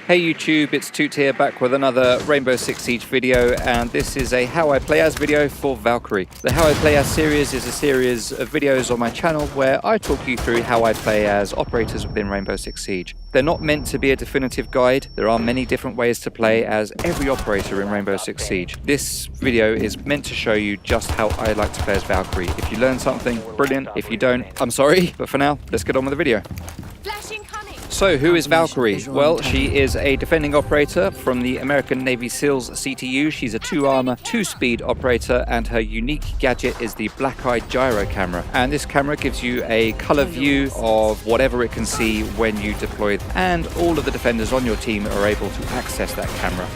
Hey YouTube, it's Toot here, back with another Rainbow Six Siege video, and this is a How I Play As video for Valkyrie. The How I Play As series is a series of videos on my channel where I talk you through how I play as operators within Rainbow Six Siege. They're not meant to be a definitive guide. There are many different ways to play as every operator in Rainbow Six Siege. This video is meant to show you just how I like to play as Valkyrie. If you learn something, brilliant. If you don't, I'm sorry. But for now, let's get on with the video. So, who is Valkyrie? Well, she is a defending operator from the American Navy SEALs CTU. She's a 2 armour, 2 speed operator, and her unique gadget is the Blackeyes gyro camera. And this camera gives you a colour view of whatever it can see when you deploy it. And all of the defenders on your team are able to access that camera.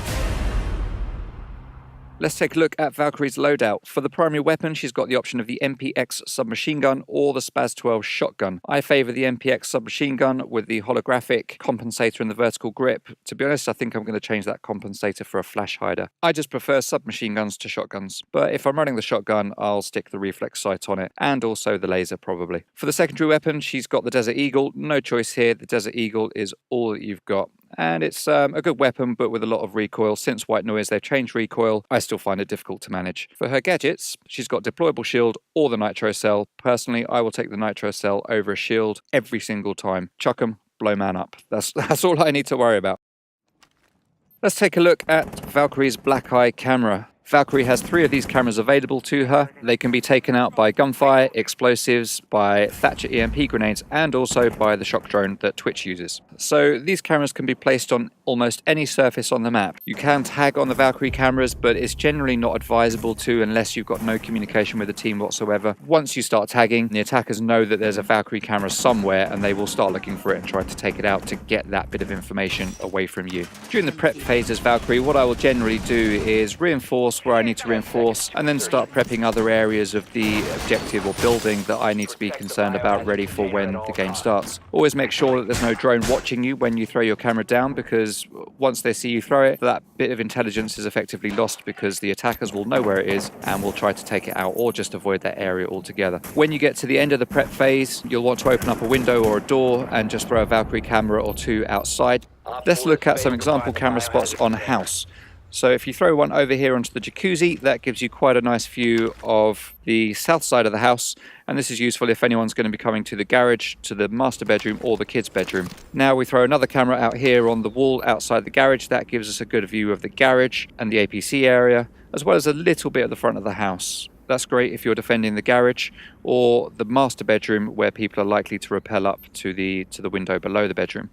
Let's take a look at Valkyrie's loadout. For the primary weapon, she's got the option of the MPX submachine gun or the SPAS 12 shotgun. I favour the MPX submachine gun with the holographic compensator and the vertical grip. To be honest, I think I'm going to change that compensator for a flash hider. I just prefer submachine guns to shotguns, but if I'm running the shotgun, I'll stick the reflex sight on it and also the laser probably. For the secondary weapon, she's got the Desert Eagle. No choice here. The Desert Eagle is all that you've got. And it's a good weapon, but with a lot of recoil. Since White Noise, they've changed recoil. I still find it difficult to manage. For her gadgets, she's got deployable shield or the nitro cell. Personally, I will take the nitro cell over a shield every single time. Chuck 'em, blow man up. That's all I need to worry about. Let's take a look at Valkyrie's Blackeyes camera. Valkyrie has 3 of these cameras available to her. They can be taken out by gunfire, explosives, by Thatcher EMP grenades, and also by the shock drone that Twitch uses. So these cameras can be placed on almost any surface on the map. You can tag on the Valkyrie cameras, but it's generally not advisable to unless you've got no communication with the team whatsoever. Once you start tagging, the attackers know that there's a Valkyrie camera somewhere and they will start looking for it and try to take it out to get that bit of information away from you. During the prep phase as Valkyrie, what I will generally do is reinforce where I need to reinforce and then start prepping other areas of the objective or building that I need to be concerned about, ready for when the game starts. Always make sure that there's no drone watching you when you throw your camera down, because once they see you throw it, that bit of intelligence is effectively lost because the attackers will know where it is and will try to take it out or just avoid that area altogether. When you get to the end of the prep phase, you'll want to open up a window or a door and just throw a Valkyrie camera or 2 outside. Let's look at some example camera spots on house. So if you throw one over here onto the jacuzzi, that gives you quite a nice view of the south side of the house. And this is useful if anyone's going to be coming to the garage, to the master bedroom or the kids' bedroom. Now we throw another camera out here on the wall outside the garage. That gives us a good view of the garage and the APC area, as well as a little bit of the front of the house. That's great if you're defending the garage or the master bedroom where people are likely to rappel up to the window below the bedroom.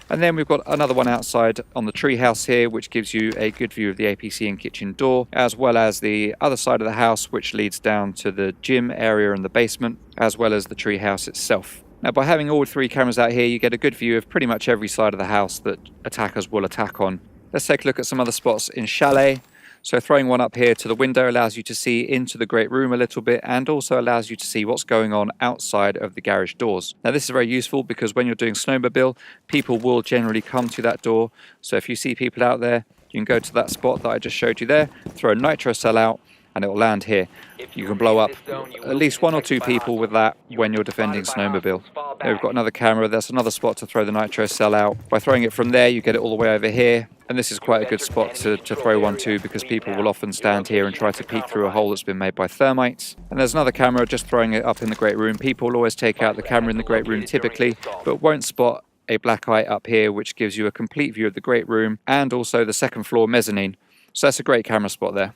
And then we've got another one outside on the tree house here, which gives you a good view of the APC and kitchen door, as well as the other side of the house, which leads down to the gym area and the basement, as well as the tree house itself. Now, by having all 3 cameras out here, you get a good view of pretty much every side of the house that attackers will attack on. Let's take a look at some other spots in Chalet. So throwing one up here to the window allows you to see into the great room a little bit and also allows you to see what's going on outside of the garage doors. Now this is very useful because when you're doing snowmobile, people will generally come to that door. So if you see people out there, you can go to that spot that I just showed you there, throw a nitro cell out, and it will land here. You can blow up at least 1 or 2 people with that when you're defending snowmobile. There we've got another camera. That's another spot to throw the nitro cell out. By throwing it from there, you get it all the way over here. And this is quite a good spot to throw one to, because people will often stand here and try to peek through a hole that's been made by thermites. And there's another camera just throwing it up in the great room. People will always take out the camera in the great room typically, but won't spot a Blackeye up here, which gives you a complete view of the great room and also the 2nd floor mezzanine. So that's a great camera spot there.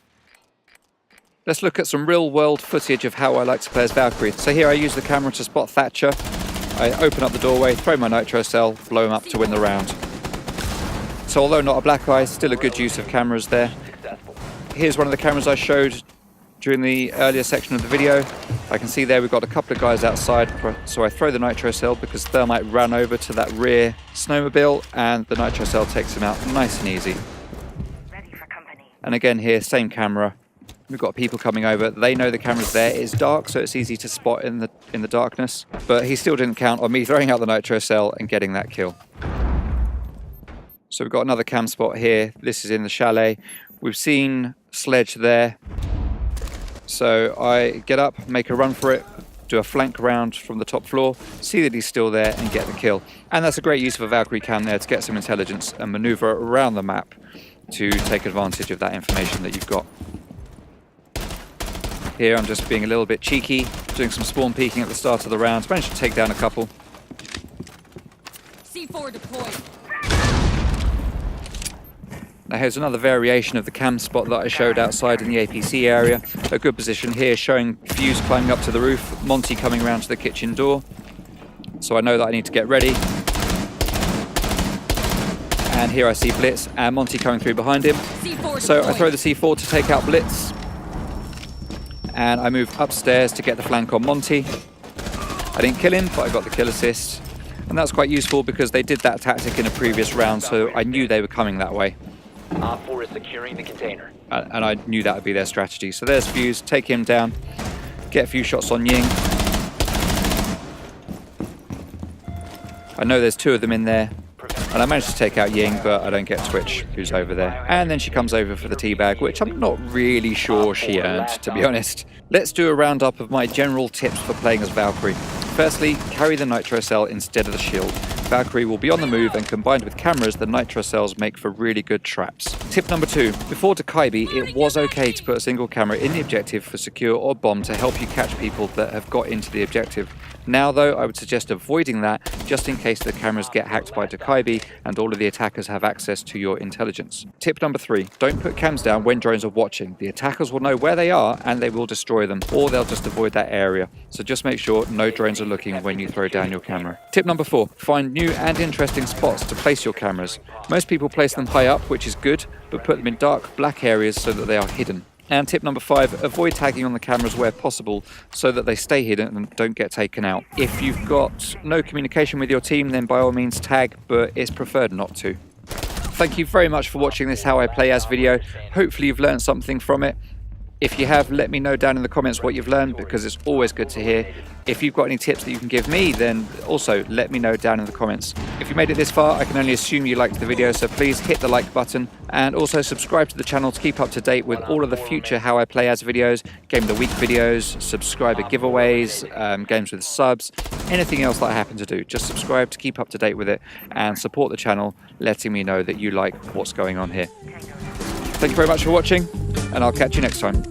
Let's look at some real-world footage of how I like to play as Valkyrie. So here I use the camera to spot Thatcher. I open up the doorway, throw my nitro cell, blow him up to win the round. So although not a Blackeye, still a good use of cameras there. Here's one of the cameras I showed during the earlier section of the video. I can see there we've got a couple of guys outside, so I throw the nitro cell because thermite ran over to that rear snowmobile and the nitro cell takes him out nice and easy. And again here, same camera. We've got people coming over. They know the camera's there. It's dark, so it's easy to spot in the darkness. But he still didn't count on me throwing out the nitro cell and getting that kill. So we've got another cam spot here. This is in the chalet. We've seen Sledge there. So I get up, make a run for it, do a flank round from the top floor, see that he's still there and get the kill. And that's a great use of a Valkyrie cam there to get some intelligence and maneuver around the map to take advantage of that information that you've got. Here I'm just being a little bit cheeky, doing some spawn peeking at the start of the round. Managed to take down a couple. C4 deployed. Now here's another variation of the cam spot that I showed outside in the APC area. A good position here, showing Fuse climbing up to the roof, Monty coming around to the kitchen door. So I know that I need to get ready. And here I see Blitz and Monty coming through behind him. So I throw the C4 to take out Blitz. And I move upstairs to get the flank on Monty. I didn't kill him, but I got the kill assist. And that's quite useful because they did that tactic in a previous round, so I knew they were coming that way. Op 4 is securing the container. And I knew that would be their strategy. So there's Fuse, take him down, get a few shots on Ying. I know there's two of them in there. And I managed to take out Ying, but I don't get Twitch, who's over there. And then she comes over for the teabag, which I'm not really sure she earned, to be honest. Let's do a roundup of my general tips for playing as Valkyrie. Firstly, carry the nitro cell instead of the shield. Valkyrie will be on the move, and combined with cameras, the nitro cells make for really good traps. Tip number 2. Before TootXB, it was okay to put a single camera in the objective for secure or bomb to help you catch people that have got into the objective. Now though, I would suggest avoiding that just in case the cameras get hacked by TootXB and all of the attackers have access to your intelligence. Tip number 3. Don't put cams down when drones are watching. The attackers will know where they are and they will destroy them, or they'll just avoid that area. So just make sure no drones are looking when you throw down your camera. Tip number 4. Find new and interesting spots to place your cameras. Most people place them high up, which is good, but put them in dark, black areas so that they are hidden. And tip number 5, avoid tagging on the cameras where possible so that they stay hidden and don't get taken out. If you've got no communication with your team, then by all means tag, but it's preferred not to. Thank you very much for watching this How I Play As video. Hopefully you've learned something from it. If you have, let me know down in the comments what you've learned, because it's always good to hear. If you've got any tips that you can give me, then also let me know down in the comments. If you made it this far, I can only assume you liked the video, so please hit the like button and also subscribe to the channel to keep up to date with all of the future How I Play As videos, Game of the Week videos, subscriber giveaways, games with subs, anything else that I happen to do. Just subscribe to keep up to date with it and support the channel, letting me know that you like what's going on here. Thank you very much for watching, and I'll catch you next time.